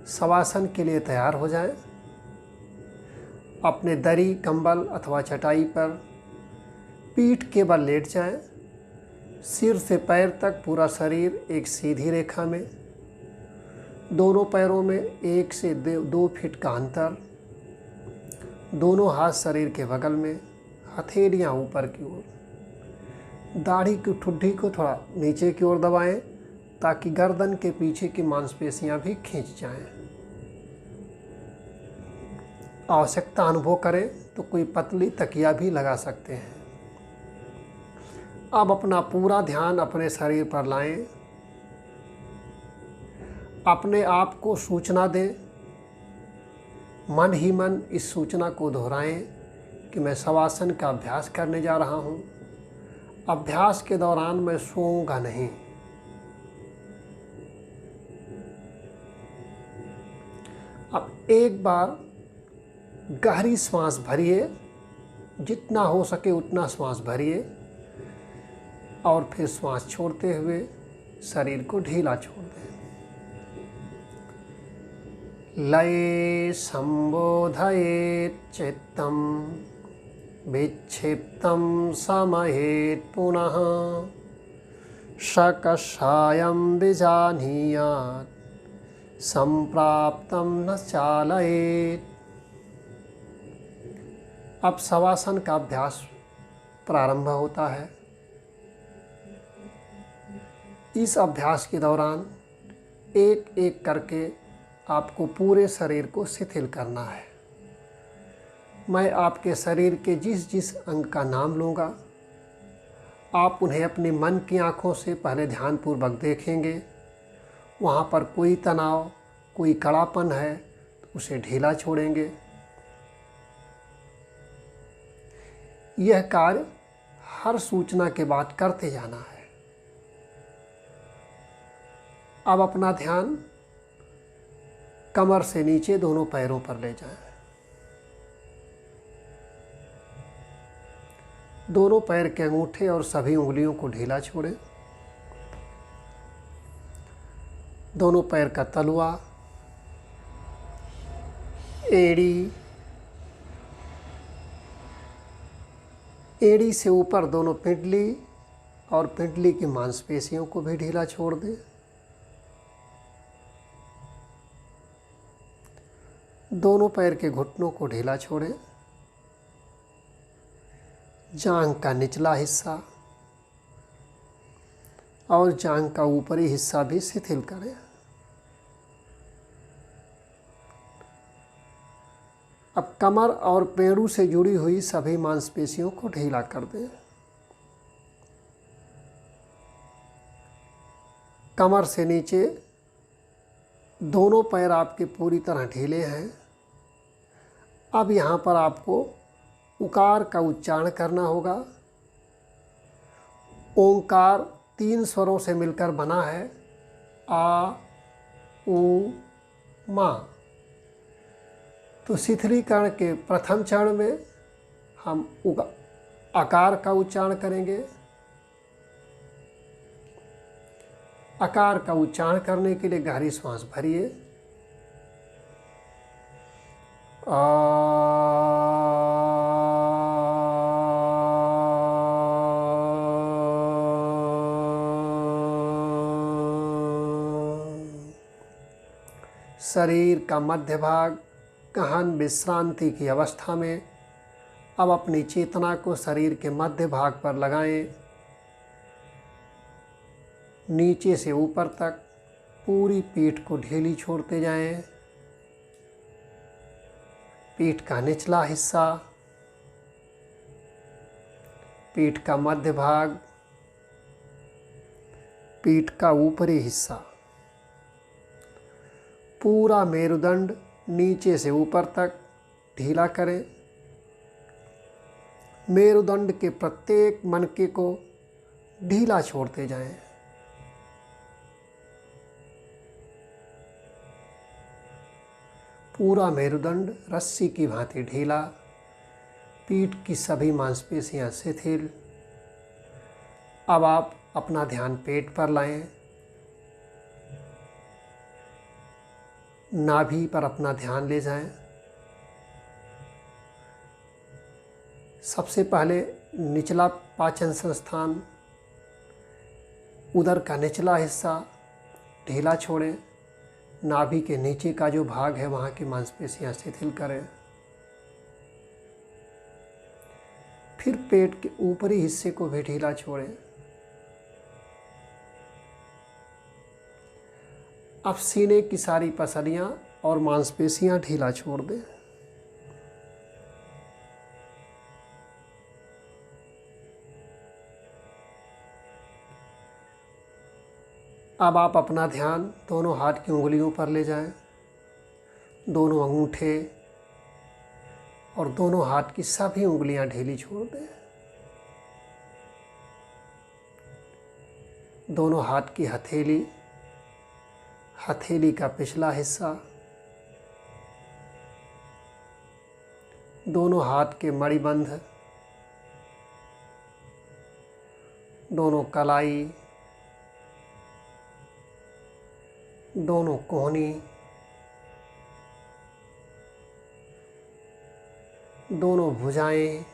शवासन के लिए तैयार हो जाएं। अपने दरी, कंबल अथवा चटाई पर पीठ के बल लेट जाएं। सिर से पैर तक पूरा शरीर एक सीधी रेखा में, दोनों पैरों में 1 से 2 फीट का अंतर, दोनों हाथ शरीर के बगल में, हथेलियां ऊपर की ओर। दाढ़ी की ठुड्डी को थोड़ा नीचे की ओर दबाएं ताकि गर्दन के पीछे की मांसपेशियां भी खींच जाएं। आवश्यकता अनुभव करें तो कोई पतली तकिया भी लगा सकते हैं। अब अपना पूरा ध्यान अपने शरीर पर लाएं। अपने आप को सूचना दें, मन ही मन इस सूचना को दोहराएं कि मैं शवासन का अभ्यास करने जा रहा हूं। अभ्यास के दौरान मैं सोऊंगा नहीं। अब एक बार गहरी सांस भरिए, जितना हो सके उतना सांस भरिए और फिर सांस छोड़ते हुए शरीर को ढीला छोड़ दें। लये संबोधयेत् चित्तं विक्षिप्तं समयेत् पुनः शकषायं विजानीयात् संप्राप्तं न चालयेत्। अब शवासन का अभ्यास प्रारंभ होता है। इस अभ्यास के दौरान एक एक करके आपको पूरे शरीर को शिथिल करना है। मैं आपके शरीर के जिस जिस अंग का नाम लूँगा, आप उन्हें अपने मन की आँखों से पहले ध्यानपूर्वक देखेंगे। वहाँ पर कोई तनाव, कोई कड़ापन है तो उसे ढीला छोड़ेंगे। यह कार्य हर सूचना के बाद करते जाना है। अब अपना ध्यान कमर से नीचे दोनों पैरों पर ले जाएं। दोनों पैर के अंगूठे और सभी उंगलियों को ढीला छोड़ें। दोनों पैर का तलवा, एड़ी से ऊपर दोनों पिंडली और पिंडली की मांसपेशियों को भी ढीला छोड़ दें। दोनों पैर के घुटनों को ढीला छोड़ें। जांघ का निचला हिस्सा और जांघ का ऊपरी हिस्सा भी शिथिल करें। अब कमर और पेड़ू से जुड़ी हुई सभी मांसपेशियों को ढीला कर दें। कमर से नीचे दोनों पैर आपके पूरी तरह ढीले हैं। अब यहाँ पर आपको उकार का उच्चारण करना होगा। ओंकार 3 स्वरों से मिलकर बना है, आ, उ, मा। तो शिथिलीकरण के प्रथम चरण में हम आकार का उच्चारण करेंगे। आकार का उच्चारण करने के लिए गहरी सांस भरिए। शरीर का मध्य भाग गहन विश्रांति की अवस्था में अब अपनी चेतना को शरीर के मध्य भाग पर लगाएं। नीचे से ऊपर तक पूरी पीठ को ढीली छोड़ते जाएं। पीठ का निचला हिस्सा, पीठ का मध्य भाग, पीठ का ऊपरी हिस्सा, पूरा मेरुदंड नीचे से ऊपर तक ढीला करें। मेरुदंड के प्रत्येक मनके को ढीला छोड़ते जाएं। पूरा मेरुदंड रस्सी की भांति ढीला, पीठ की सभी मांसपेशियां शिथिल। अब आप अपना ध्यान पेट पर लाएं। नाभि पर अपना ध्यान ले जाएं। सबसे पहले निचला पाचन संस्थान, उदर का निचला हिस्सा ढीला छोड़ें। नाभि के नीचे का जो भाग है वहाँ की मांसपेशियाँ शिथिल करें। फिर पेट के ऊपरी हिस्से को भी ढीला छोड़ें। अब सीने की सारी पसलियाँ और मांसपेशियाँ ढीला छोड़ दें। अब आप अपना ध्यान दोनों हाथ की उंगलियों पर ले जाएं। दोनों अंगूठे और दोनों हाथ की सभी उंगलियां ढीली छोड़ दें। दोनों हाथ की हथेली, हथेली का पिछला हिस्सा, दोनों हाथ के मणिबंध, दोनों कलाई, दोनों कोहनी, दोनों भुजाएं,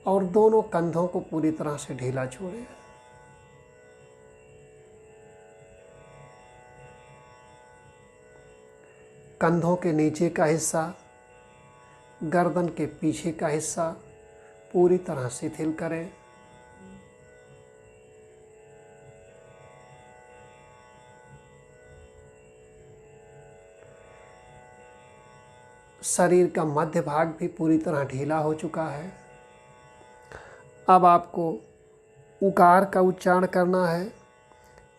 और दोनों कंधों को पूरी तरह से ढीला छोड़ें। कंधों के नीचे का हिस्सा, गर्दन के पीछे का हिस्सा पूरी तरह शिथिल करें। शरीर का मध्य भाग भी पूरी तरह ढीला हो चुका है। अब आपको उकार का उच्चारण करना है।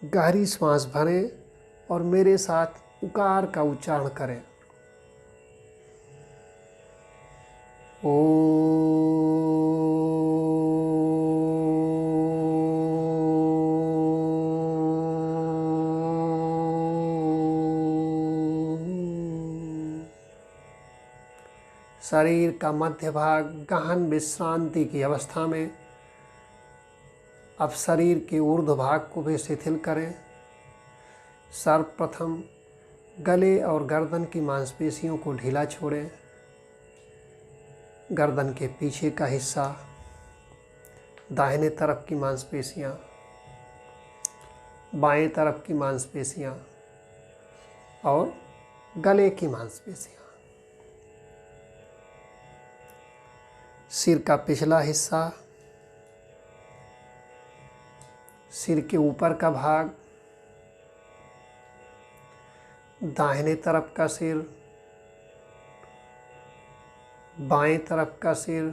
गहरी सांस भरें और मेरे साथ उकार का उच्चारण करें। ओ। शरीर का मध्य भाग गहन विश्रांति की अवस्था में। अब शरीर के ऊर्ध्व भाग को भी शिथिल करें। सर्वप्रथम गले और गर्दन की मांसपेशियों को ढीला छोड़ें। गर्दन के पीछे का हिस्सा, दाहिने तरफ की मांसपेशियां, बाएं तरफ की मांसपेशियां और गले की मांसपेशियां। सिर का पिछला हिस्सा, सिर के ऊपर का भाग, दाहिने तरफ का सिर, बाएं तरफ का सिर,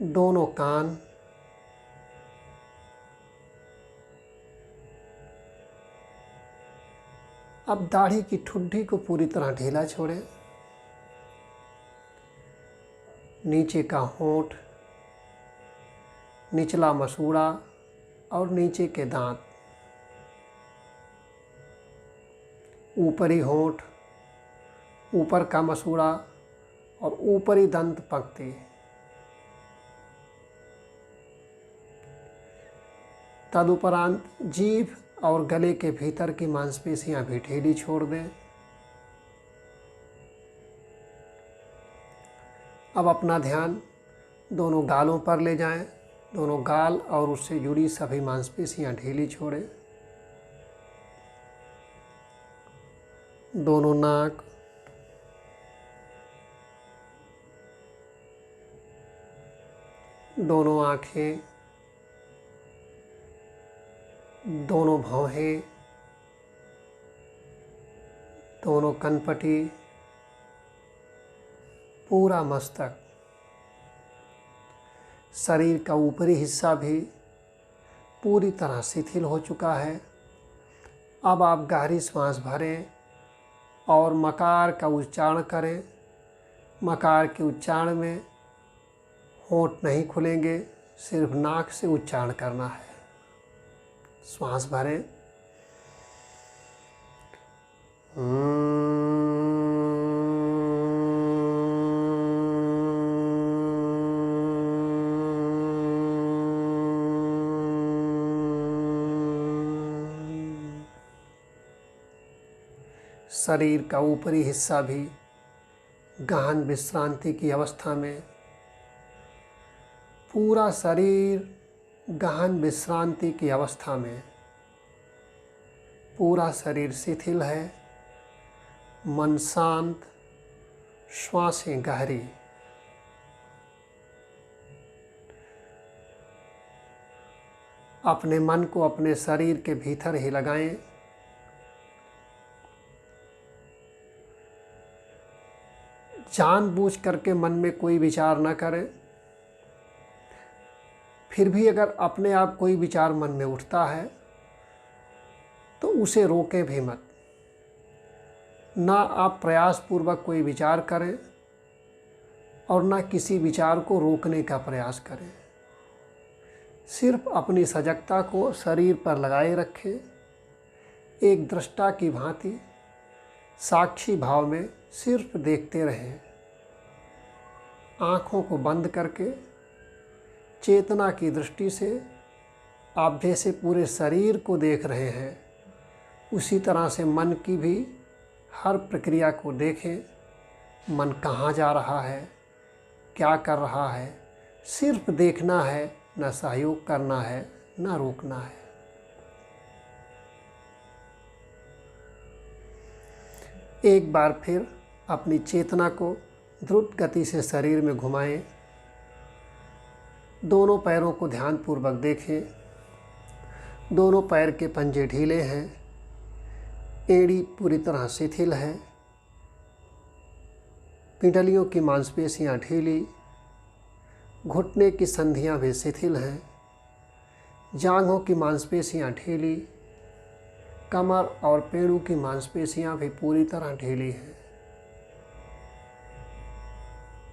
दोनों कान, अब दाढ़ी की ठुड्डी को पूरी तरह ढीला छोड़ें। नीचे का होंठ, निचला मसूड़ा और नीचे के दांत, ऊपरी होंठ, ऊपर का मसूड़ा और ऊपरी दंत पंक्ति। तदुपरांत जीभ और गले के भीतर की मांसपेशियां भी ढीली छोड़ दें। अब अपना ध्यान दोनों गालों पर ले जाएं। दोनों गाल और उससे जुड़ी सभी मांसपेशियां ढीली छोड़ें। दोनों नाक, दोनों आँखें, दोनों भौहें, दोनों कनपटी, पूरा मस्तक, शरीर का ऊपरी हिस्सा भी पूरी तरह शिथिल हो चुका है। अब आप गहरी सांस भरें और मकार का उच्चारण करें। मकार के उच्चारण में होंठ नहीं खुलेंगे, सिर्फ नाक से उच्चारण करना है। श्वास भरें। शरीर का ऊपरी हिस्सा भी गहन विश्रांति की अवस्था में, पूरा शरीर गहन विश्रांति की अवस्था में, पूरा शरीर शिथिल है, मन शांत, श्वासें गहरी। अपने मन को अपने शरीर के भीतर ही लगाएं। जानबूझ करके मन में कोई विचार न करें। फिर भी अगर अपने आप कोई विचार मन में उठता है तो उसे रोकें भी मत। ना आप प्रयासपूर्वक कोई विचार करें और ना किसी विचार को रोकने का प्रयास करें। सिर्फ अपनी सजगता को शरीर पर लगाए रखें। एक दृष्टा की भांति साक्षी भाव में सिर्फ देखते रहें। आँखों को बंद करके चेतना की दृष्टि से आप जैसे पूरे शरीर को देख रहे हैं, उसी तरह से मन की भी हर प्रक्रिया को देखें। मन कहाँ जा रहा है, क्या कर रहा है, सिर्फ देखना है, न सहयोग करना है, न रोकना है। एक बार फिर अपनी चेतना को द्रुत गति से शरीर में घुमाएं। दोनों पैरों को ध्यानपूर्वक देखें। दोनों पैर के पंजे ढीले हैं, एड़ी पूरी तरह शिथिल है, पिंडलियों की मांसपेशियां ढीली, घुटने की संधियां भी शिथिल हैं, जांघों की मांसपेशियां ढीली, कमर और पेड़ों की मांसपेशियां भी पूरी तरह ढीली हैं,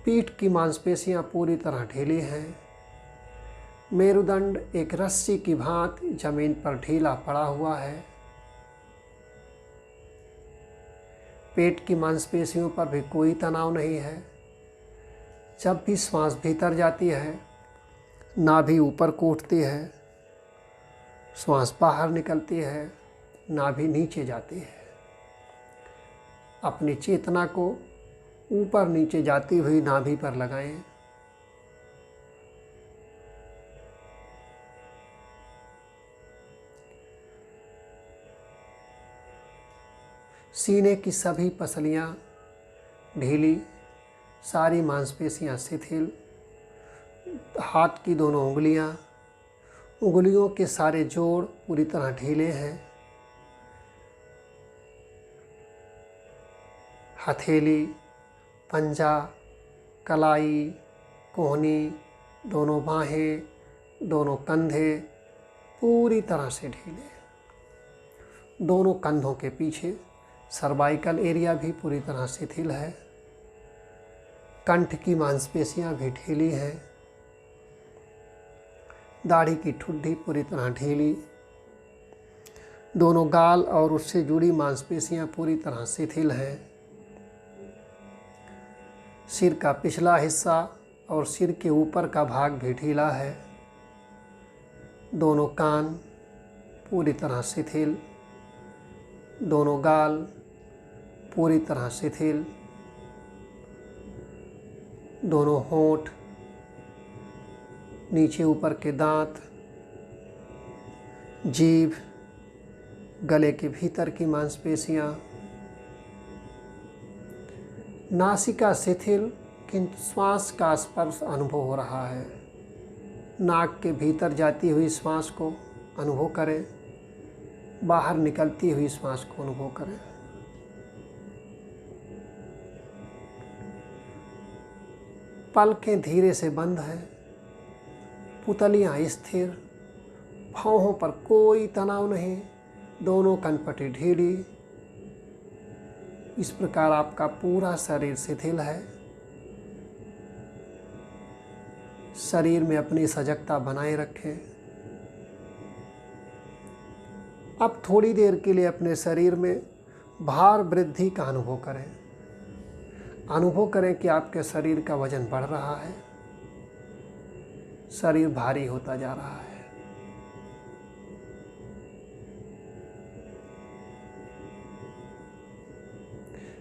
पीठ की मांसपेशियां पूरी तरह ढीली हैं, मेरुदंड एक रस्सी की भांति जमीन पर ढीला पड़ा हुआ है, पेट की मांसपेशियों पर भी कोई तनाव नहीं है। जब भी श्वास भीतर जाती है, नाभि ऊपर को उठती है, श्वास बाहर निकलती है, नाभि नीचे जाती है। अपनी चेतना को ऊपर नीचे जाती हुई नाभि पर लगाएं। सीने की सभी पसलियां ढीली, सारी मांसपेशियां शिथिल, हाथ की दोनों उंगलियां, उंगलियों के सारे जोड़ पूरी तरह ढीले हैं। हथेली, पंजा, कलाई, कोहनी, दोनों बाहें, दोनों कंधे पूरी तरह से ढीले। दोनों कंधों के पीछे सर्वाइकल एरिया भी पूरी तरह शिथिल है। कंठ की मांसपेशियां भी ढीली हैं। दाढ़ी की ठुड्डी पूरी तरह ढीली। दोनों गाल और उससे जुड़ी मांसपेशियां पूरी तरह शिथिल हैं। सिर का पिछला हिस्सा और सिर के ऊपर का भाग भी ढीला है। दोनों कान पूरी तरह शिथिल। दोनों गाल पूरी तरह शिथिल। दोनों होंठ, नीचे ऊपर के दांत, जीभ, गले के भीतर की मांसपेशियां, नासिका शिथिल किंतु श्वास का स्पर्श अनुभव हो रहा है। नाक के भीतर जाती हुई श्वास को अनुभव करें, बाहर निकलती हुई श्वास को अनुभव करें। पलकें धीरे से बंद हैं, पुतलियां स्थिर, भौहों पर कोई तनाव नहीं, दोनों कनपटी ढीली। इस प्रकार आपका पूरा शरीर शिथिल है। शरीर में अपनी सजगता बनाए रखें। अब थोड़ी देर के लिए अपने शरीर में भार वृद्धि का अनुभव करें। अनुभव करें कि आपके शरीर का वजन बढ़ रहा है, शरीर भारी होता जा रहा है।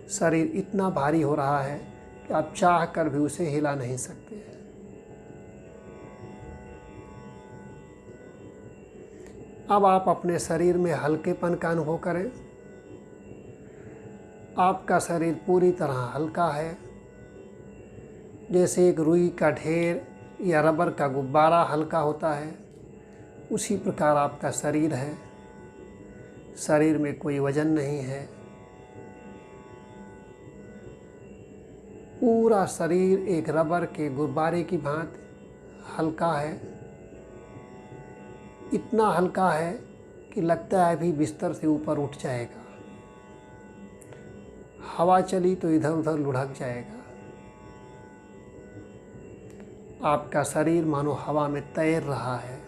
शरीर इतना भारी हो रहा है कि आप चाह कर भी उसे हिला नहीं सकते। अब आप अपने शरीर में हल्केपन का अनुभव करें। आपका शरीर पूरी तरह हल्का है, जैसे एक रुई का ढेर या रबर का गुब्बारा हल्का होता है, उसी प्रकार आपका शरीर है। शरीर में कोई वजन नहीं है। पूरा शरीर एक रबर के गुब्बारे की भांति हल्का है। इतना हल्का है कि लगता है अभी बिस्तर से ऊपर उठ जाएगा। हवा चली तो इधर उधर लुढ़क जाएगा। आपका शरीर मानो हवा में तैर रहा है।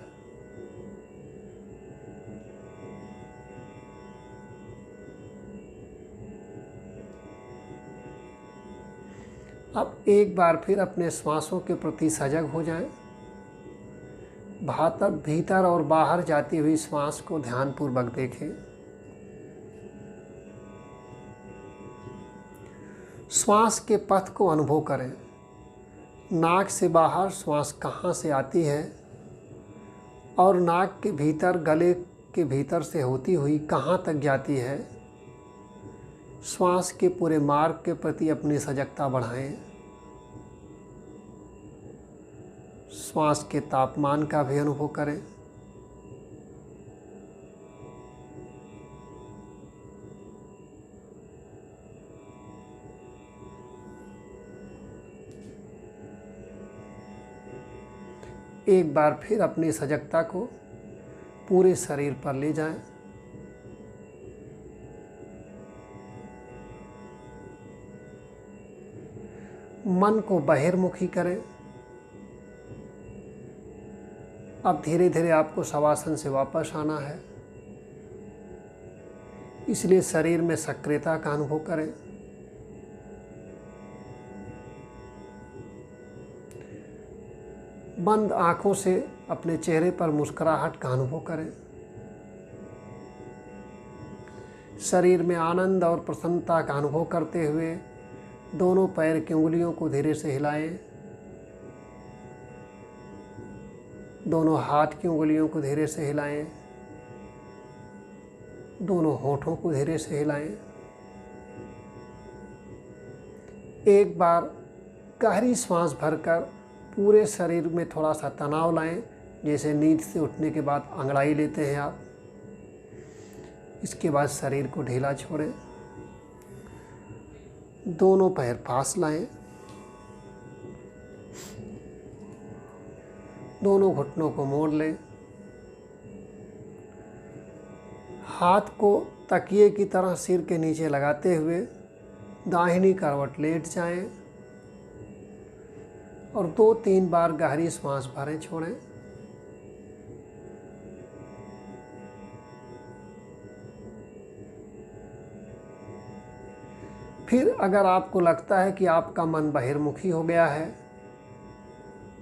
अब एक बार फिर अपने श्वासों के प्रति सजग हो जाएं। भीतर और बाहर जाती हुई श्वास को ध्यानपूर्वक देखें। श्वास के पथ को अनुभव करें। नाक से बाहर श्वास कहाँ से आती है और नाक के भीतर गले के भीतर से होती हुई कहाँ तक जाती है। श्वास के पूरे मार्ग के प्रति अपनी सजगता बढ़ाएं। श्वास के तापमान का भी अनुभव करें। एक बार फिर अपनी सजगता को पूरे शरीर पर ले जाएं। मन को बहिर्मुखी करें। अब धीरे धीरे आपको शवासन से वापस आना है, इसलिए शरीर में सक्रियता का अनुभव करें। बंद आंखों से अपने चेहरे पर मुस्कुराहट का अनुभव करें। शरीर में आनंद और प्रसन्नता का अनुभव करते हुए दोनों पैर की उंगलियों को धीरे से हिलाएं। दोनों हाथ की उंगलियों को धीरे से हिलाएं। दोनों होठों को धीरे से हिलाएं। एक बार गहरी सांस भरकर पूरे शरीर में थोड़ा सा तनाव लाएं, जैसे नींद से उठने के बाद अंगड़ाई लेते हैं आप। इसके बाद शरीर को ढीला छोड़ें। दोनों पैर पास लाएं। दोनों घुटनों को मोड़ लें। हाथ को तकिए की तरह सिर के नीचे लगाते हुए दाहिनी करवट लेट जाएं और 2-3 बार गहरी सांस भरें, छोड़ें। फिर अगर आपको लगता है कि आपका मन बहिर्मुखी हो गया है,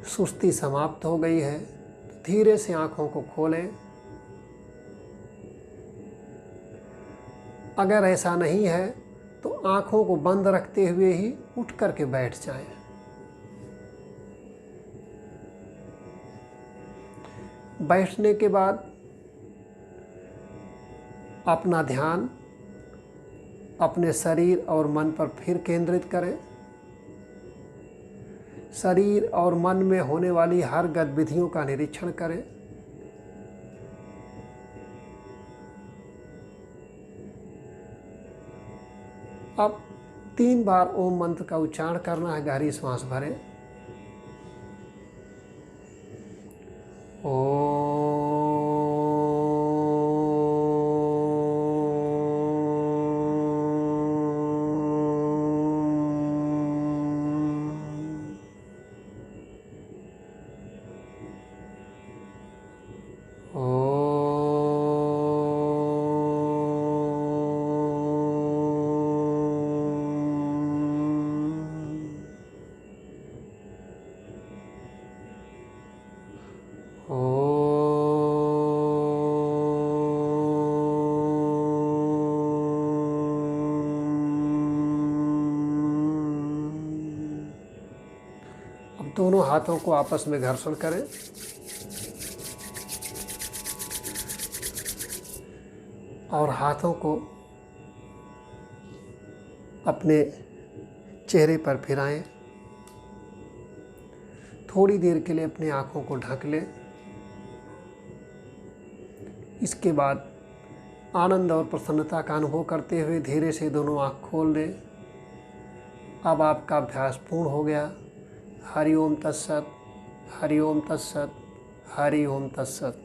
सुस्ती समाप्त हो गई है, तो धीरे से आंखों को खोलें। अगर ऐसा नहीं है तो आंखों को बंद रखते हुए ही उठ करके बैठ जाएं। बैठने के बाद अपना ध्यान अपने शरीर और मन पर फिर केंद्रित करें। शरीर और मन में होने वाली हर गतिविधियों का निरीक्षण करें। अब 3 बार ओम मंत्र का उच्चारण करना है। गहरी सांस भरें। दोनों हाथों को आपस में घर्षण करें और हाथों को अपने चेहरे पर फिराएं। थोड़ी देर के लिए अपनी आँखों को ढक लें। इसके बाद आनंद और प्रसन्नता का अनुभव करते हुए धीरे से दोनों आँख खोल दें। अब आपका अभ्यास पूर्ण हो गया। हरि ओम तत्सत, हरि ओम तत्सत, हरि ओम तत्सत।